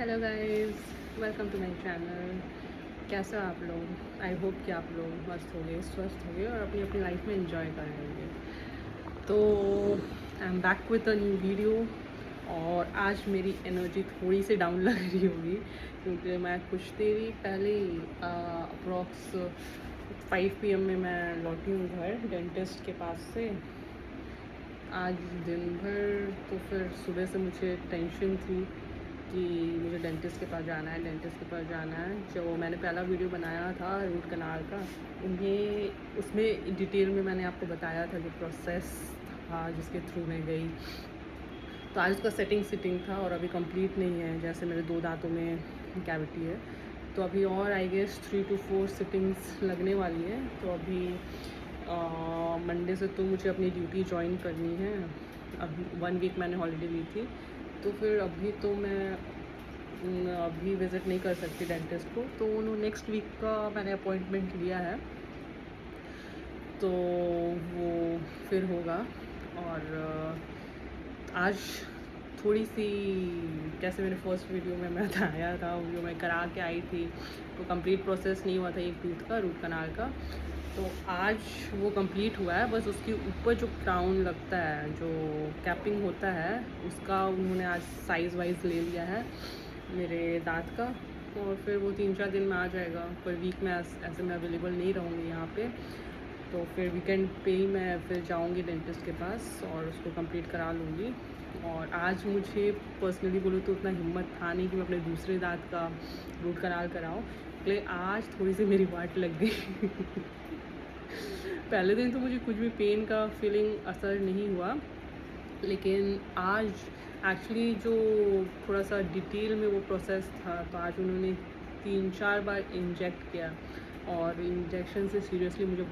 Hello guys, welcome to my channel. कैसे हो आप लोग? आई होप कि आप लोग मस्त होंगे, स्वस्थ होंगे और अपनी अपनी लाइफ में एंजॉय कर रहे होंगे। तो I am back with a new video. और आज मेरी एनर्जी थोड़ी सी डाउन लग रही होगी क्योंकि मैं कुछ देरी पहले ही अप्रॉक्स 5 PM में मैं लौटी हूँ घर डेंटिस्ट के पास से। आज दिन भर तो फिर सुबह से मुझे टेंशन थी कि मुझे डेंटिस्ट के पास जाना है, डेंटिस्ट के पास जाना है। जो मैंने पहला वीडियो बनाया था रूट कनाल का, उन्हें उसमें डिटेल में मैंने आपको बताया था जो प्रोसेस था जिसके थ्रू मैं गई। तो आज उसका सिटिंग था और अभी कंप्लीट नहीं है। जैसे मेरे 2 दांतों में कैविटी है, तो अभी और आई गेस 3 to 4 सिटिंग्स लगने वाली है। तो अभी मंडे से तो मुझे अपनी ड्यूटी ज्वाइन करनी है। अभी 1 वीक मैंने हॉलीडे ली थी, तो फिर अभी तो मैं अभी विज़िट नहीं कर सकती डेंटिस्ट को। तो उन्होंने नेक्स्ट वीक का मैंने अपॉइंटमेंट लिया है, तो वो फिर होगा। और आज थोड़ी सी, जैसे मैंने फर्स्ट वीडियो में मैं बताया था, जो मैं करा के आई थी, तो कंप्लीट प्रोसेस नहीं हुआ था एक टूथ का, रूट कनाल का। तो आज वो कंप्लीट हुआ है। बस उसके ऊपर जो क्राउन लगता है, जो कैपिंग होता है, उसका उन्होंने आज साइज़ वाइज ले लिया है मेरे दांत का। और फिर वो 3-4 दिन में आ जाएगा। पर वीक में ऐसे मैं अवेलेबल नहीं रहूँगी यहाँ पे। तो फिर वीकेंड पे ही मैं फिर जाऊँगी डेंटिस्ट के पास और उसको कंप्लीट करा लूँगी। और आज मुझे पर्सनली बोलूँ तो उतना हिम्मत था नहीं कि मैं अपने दूसरे दांत का रूट कनाल कराऊँ, इसलिए आज थोड़ी सी मेरी वाट लग गई। पहले दिन तो मुझे कुछ भी पेन का फीलिंग असर नहीं हुआ, लेकिन आज एक्चुअली जो थोड़ा सा डिटेल में वो प्रोसेस था, तो आज उन्होंने 3-4 बार इंजेक्ट किया। और इंजेक्शन से सीरियसली मुझे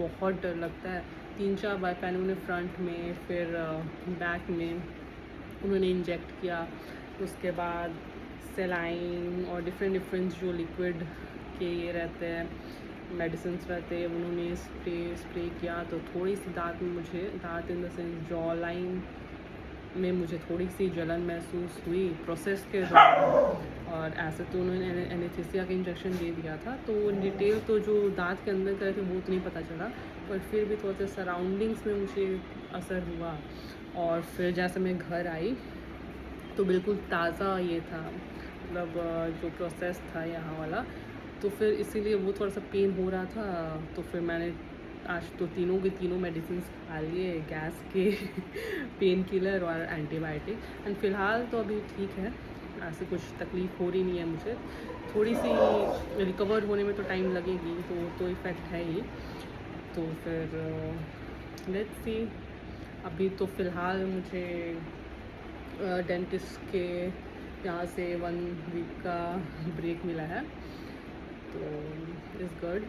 बहुत डर लगता है। 3-4 बार पहले उन्होंने फ्रंट में, फिर बैक में उन्होंने इंजेक्ट किया। उसके बाद सेलाइन और डिफरेंट जो लिक्विड के ये रहते हैं, मेडिसिन्स रहते हैं, उन्होंने स्प्रे किया। तो थोड़ी सी दांत in the sense jaw line में मुझे थोड़ी सी जलन महसूस हुई प्रोसेस के दौरान। और ऐसे तो उन्होंने एनेस्थीसिया का इंजेक्शन दे दिया था, तो डिटेल तो जो दांत के अंदर करे थे वो तो नहीं पता चला, पर फिर भी थोड़ा सा सराउंडिंग्स में मुझे असर हुआ। और फिर जैसे मैं घर आई तो बिल्कुल ताज़ा ये था, मतलब जो प्रोसेस था यहाँ वाला। तो फिर इसीलिए वो थोड़ा सा पेन हो रहा था। तो फिर मैंने आज तो तीनों के तीनों मेडिसिन खा लिए, गैस के पेन किलर और एंटीबायोटिक। एंड फ़िलहाल तो अभी ठीक है, ऐसे कुछ तकलीफ़ हो रही नहीं है मुझे। थोड़ी सी रिकवर होने में तो टाइम लगेगी, तो वो तो इफ़ेक्ट है ही। तो फिर लेट्स सी। अभी तो फ़िलहाल मुझे डेंटिस्ट के यहाँ से 1 वीक का ब्रेक मिला है, तो इज़ गुड।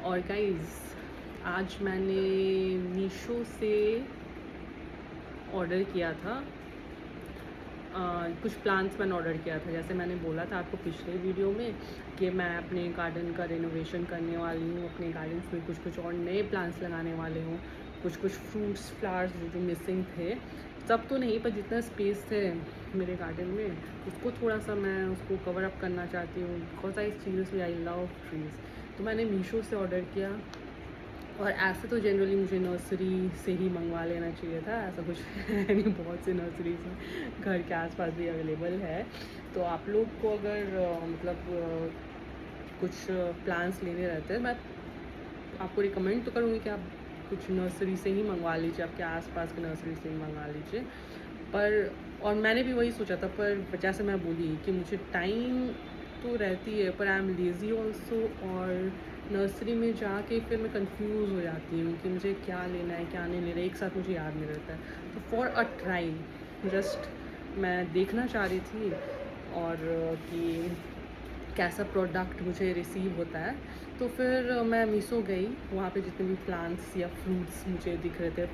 और गाइस, आज मैंने मीशो से ऑर्डर किया था, कुछ प्लांट्स मैंने ऑर्डर किया था। जैसे मैंने बोला था आपको पिछले वीडियो में कि मैं अपने गार्डन का रेनोवेशन करने वाली हूँ, अपने गार्डन्स में कुछ और नए प्लांट्स लगाने वाले हूँ। कुछ फ्रूट्स फ्लावर्स जो मिसिंग थे, सब तो नहीं पर जितना स्पेस है मेरे गार्डन में, उसको थोड़ा सा मैं उसको कवर अप करना चाहती हूँ। Because I seriously I love trees. तो मैंने मीशो से ऑर्डर किया। और ऐसे तो जनरली मुझे नर्सरी से ही मंगवा लेना चाहिए था, ऐसा कुछ है नहीं, बहुत सी नर्सरीज हैं घर के आसपास भी अवेलेबल है। तो आप लोग को अगर कुछ प्लांट्स लेने रहते हैं, मैं आपको रिकमेंड तो करूँगी कि आप कुछ नर्सरी से ही मंगवा लीजिए, आपके आसपास की नर्सरी से ही मंगवा लीजिए। पर और मैंने भी वही सोचा था, पर जैसे मैं बोली कि मुझे टाइम तो रहती है, पर आई एम लेज़ी ऑल्सो। और नर्सरी में जाके फिर मैं कंफ्यूज हो जाती हूँ कि मुझे क्या लेना है क्या नहीं लेना है, एक साथ मुझे याद नहीं रहता है। तो फॉर अ ट्राई जस्ट मैं देखना चाह रही थी और कि कैसा प्रोडक्ट मुझे रिसीव होता है। तो फिर मैं मीशो गई, वहाँ पे जितने भी प्लांट्स या फ्रूट्स मुझे दिख रहे थे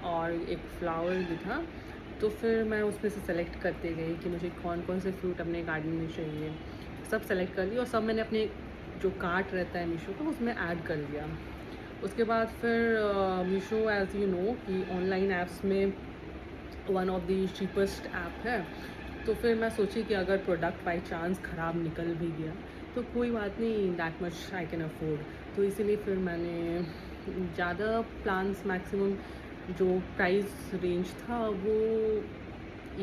और एक फ्लावर भी था, तो फिर मैं उसमें से सेलेक्ट करते गई कि मुझे कौन कौन से फ्रूट अपने गार्डन में चाहिए। सब सेलेक्ट कर लिया और सब मैंने अपने जो कार्ट रहता है मीशो का उसमें ऐड कर लिया। उसके बाद फिर मीशो एज़ यू नो कि ऑनलाइन ऐप्स में one of the cheapest app है। तो फिर मैं सोची कि अगर प्रोडक्ट बाई चांस ख़राब निकल भी गया तो कोई बात नहीं, that much I can afford. तो इसीलिए फिर मैंने ज़्यादा प्लान्स मैक्सिमम जो प्राइस रेंज था वो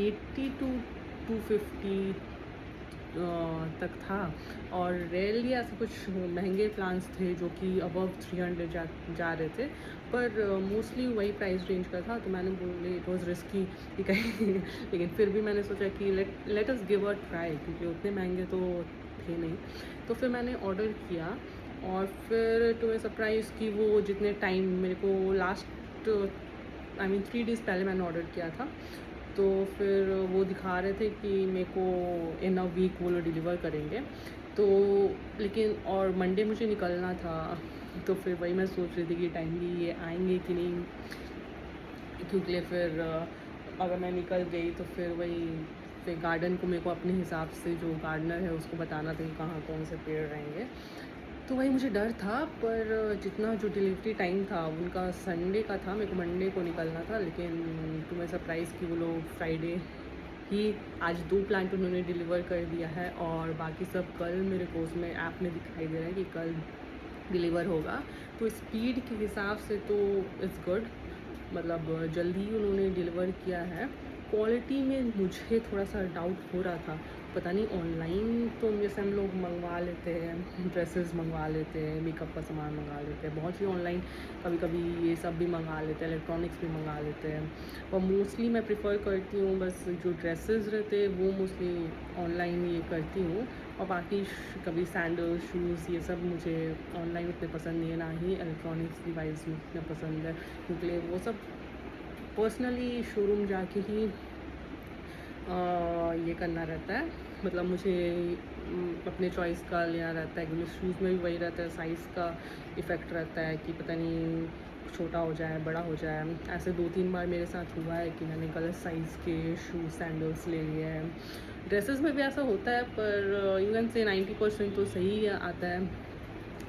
80 टू 250 तक था। और रेयरली ऐसे कुछ महंगे प्लान्स थे जो कि अबव 300 जा रहे थे, पर मोस्टली वही प्राइस रेंज का था। तो मैंने बोले इट वॉज़ रिस्की कि कहीं लेकिन फिर भी मैंने सोचा कि let us give a try, क्योंकि उतने महंगे तो थे नहीं। तो फिर मैंने ऑर्डर किया और फिर टू माई सरप्राइज़ कि वो जितने टाइम मेरे को लास्ट आई मीन 3 डेज़ पहले मैंने ऑर्डर किया था, तो फिर वो दिखा रहे थे कि मेरे को इन अ वीक वो लोग डिलीवर करेंगे। तो लेकिन और मंडे मुझे निकलना था, तो फिर वही मैं सोच रही थी कि टाइमली ये आएंगे कि नहीं, क्योंकि फिर अगर मैं निकल गई तो फिर वही फिर गार्डन को मेरे को अपने हिसाब से जो गार्डनर है उसको बताना था कि कहाँ कौन से पेड़ रहेंगे। तो वही मुझे डर था, पर जितना जो डिलीवरी टाइम था उनका संडे का था, मेरे को मंडे को निकलना था। लेकिन टू माई सरप्राइज़ कि वो लोग फ्राइडे ही आज 2 प्लांट उन्होंने डिलीवर कर दिया है, और बाकी सब कल मेरे को उसमें ऐप में दिखाई दे रहा है कि कल डिलीवर होगा। तो स्पीड के हिसाब से तो इट्स गुड, मतलब जल्दी ही उन्होंने डिलीवर किया है। क्वालिटी में मुझे थोड़ा सा डाउट हो रहा था, पता नहीं ऑनलाइन तो जैसे हम लोग मंगवा लेते हैं, ड्रेसेस मंगवा लेते हैं, मेकअप का सामान मंगा लेते हैं, बहुत ही ऑनलाइन कभी कभी ये सब भी मंगा लेते हैं, इलेक्ट्रॉनिक्स भी मंगा लेते हैं। और मोस्टली मैं प्रेफर करती हूँ बस जो ड्रेसेस रहते हैं वो मोस्टली ऑनलाइन ये करती हूँ। और बाकी कभी सैंडल शूज़ ये सब मुझे ऑनलाइन उतने पसंद नहीं है, ना ही इलेक्ट्रॉनिक्स डिवाइस उतना पसंद है, क्योंकि वो सब पर्सनली शोरूम जाके ही ये करना रहता है। मतलब मुझे अपने चॉइस का लेना रहता है, क्योंकि शूज़ में भी वही रहता है, साइज़ का इफ़ेक्ट रहता है कि पता नहीं छोटा हो जाए बड़ा हो जाए। ऐसे 2-3 बार मेरे साथ हुआ है कि मैंने गलत साइज़ के शूज़ सैंडल्स ले लिए हैं। ड्रेसेस में भी ऐसा होता है, पर यू कैन से 90% तो सही आता है,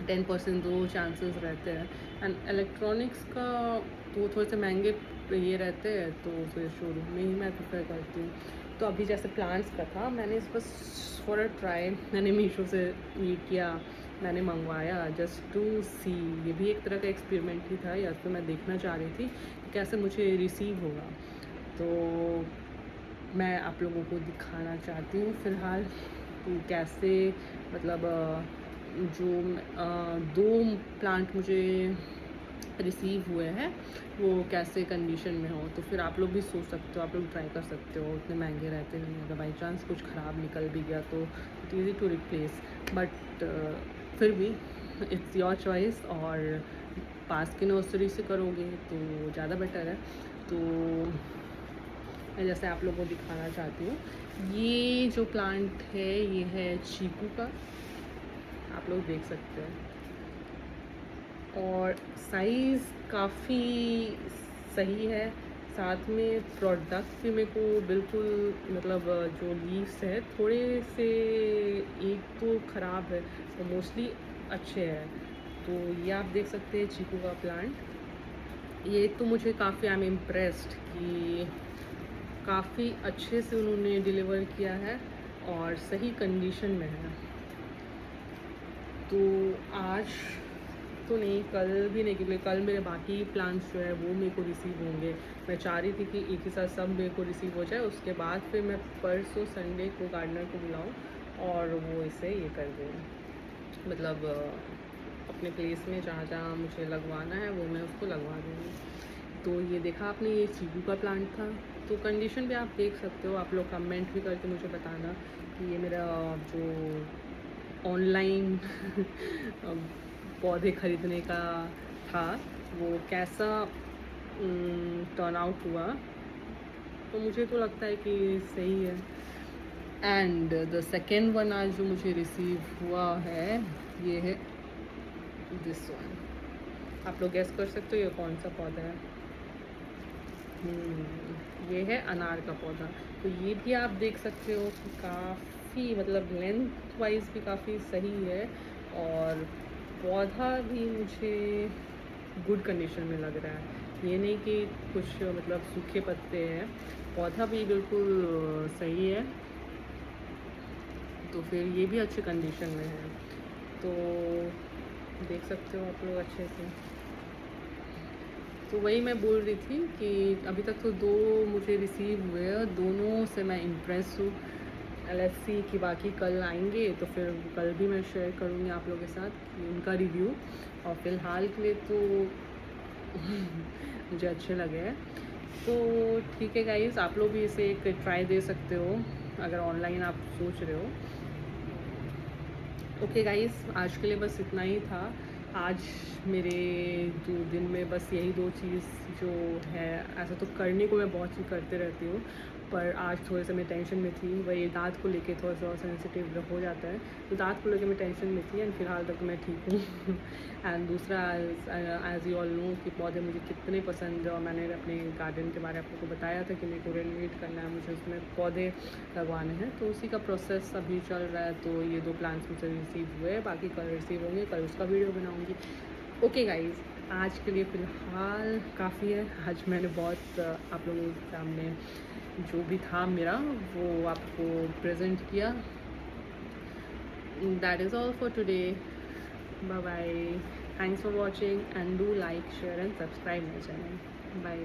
10% तो चांसेस रहते हैं। एंड इलेक्ट्रॉनिक्स का तो थोड़े से महंगे ये रहते हैं, तो फिर शोरूम में ही मैं प्रेफर करती हूँ। तो अभी जैसे प्लांट्स का था, मैंने इस बस फॉर अ ट्राई मैंने मीशो से ये किया, मैंने मंगवाया जस्ट टू सी। ये भी एक तरह का एक्सपेरिमेंट ही था, या फिर मैं देखना चाह रही थी कि कैसे मुझे रिसीव होगा। तो मैं आप लोगों को दिखाना चाहती हूँ फ़िलहाल कि कैसे, मतलब जो 2 प्लांट मुझे रिसीव हुए हैं वो कैसे कंडीशन में हो। तो फिर आप लोग भी सोच सकते हो, आप लोग ट्राई कर सकते हो, उतने महंगे रहते नहीं, अगर बाई चांस कुछ ख़राब निकल भी गया तो it easy to replace. But फिर भी इट्स योर चॉइस, और पास की नर्सरी से करोगे तो ज़्यादा बेटर है। तो मैं जैसे आप लोगों को दिखाना चाहती हूँ, ये जो प्लांट है ये है चीकू का, आप लोग देख सकते हैं। और साइज़ काफ़ी सही है, साथ में प्रोडक्ट भी मेरे को बिल्कुल, मतलब जो लीव्स है थोड़े से एक तो ख़राब है और मोस्टली अच्छे हैं। तो ये आप देख सकते हैं चीकू का प्लांट। ये तो मुझे काफ़ी आई एम इम्प्रेस्ड कि काफ़ी अच्छे से उन्होंने डिलीवर किया है और सही कंडीशन में है। तो आज तो नहीं, कल भी नहीं, क्योंकि कल मेरे बाकी प्लान्स जो है वो मेरे को रिसीव होंगे। मैं चाह रही थी कि एक ही साथ सब मेरे को रिसीव हो जाए, उसके बाद फिर मैं परसों संडे को गार्डनर को बुलाऊँ और वो इसे ये कर दें, मतलब अपने प्लेस में जहाँ जहाँ मुझे लगवाना है वो मैं उसको लगवा दूँगी। तो ये देखा आपने, ये चीकू का प्लांट था। तो कंडीशन भी आप देख सकते हो, आप लोग कमेंट भी करके मुझे बताना कि ये मेरा जो ऑनलाइन पौधे ख़रीदने का था वो कैसा टर्न आउट हुआ। तो मुझे तो लगता है कि सही है। एंड द सेकेंड वन आज जो मुझे रिसीव हुआ है ये है दिस वन। आप लोग गेस कर सकते हो ये कौन सा पौधा है? ये है अनार का पौधा। तो ये भी आप देख सकते हो कि काफ़ी, मतलब लेंथ वाइज भी काफ़ी सही है, और पौधा भी मुझे गुड कंडीशन में लग रहा है। ये नहीं कि कुछ मतलब सूखे पत्ते हैं, पौधा भी बिल्कुल सही है। तो फिर ये भी अच्छे कंडीशन में है, तो देख सकते हो आप लोग अच्छे से। तो वही मैं बोल रही थी कि अभी तक तो 2 मुझे रिसीव हुए हैं, दोनों से मैं इम्प्रेस हूँ। लेट्स सी कि बाकी कल आएंगे तो फिर कल भी मैं शेयर करूँगी आप लोगों के साथ कि उनका रिव्यू। और फ़िलहाल के लिए तो मुझे अच्छे लगे हैं। तो ठीक है गाइस, आप लोग भी इसे एक ट्राई दे सकते हो अगर ऑनलाइन आप सोच रहे हो। ओके गाइस, आज के लिए बस इतना ही था। आज मेरे जो दिन में बस यही 2 चीज़ जो है, ऐसा तो करने को मैं बहुत चीज़ करते रहती हूँ, पर आज थोड़े से मैं टेंशन में थी। वही दाँत को लेके थोड़ा सा सेंसिटिव हो जाता है, तो दाँत को लेके मैं टेंशन में थी। एंड फिलहाल तक मैं ठीक हूँ। एंड दूसरा, एज यू ऑल नो कि पौधे मुझे कितने पसंद है, और मैंने अपने गार्डन के बारे में आप लोग को बताया था कि मेरे को रेनोवेट करना है, मुझे उसमें पौधे लगवाने हैं, तो उसी का प्रोसेस अभी चल रहा है। तो ये 2 प्लान्स मुझे रिसीव हुए, बाकी कल रिसीव होंगे, कल उसका वीडियो बनाऊँगी। ओके गाइज़, आज के लिए फ़िलहाल काफ़ी है। आज मैंने बहुत आप लोगों के सामने जो भी था मेरा वो आपको प्रेजेंट किया। That is all for today. Bye bye. Thanks for watching and do like, share and subscribe my channel. Bye.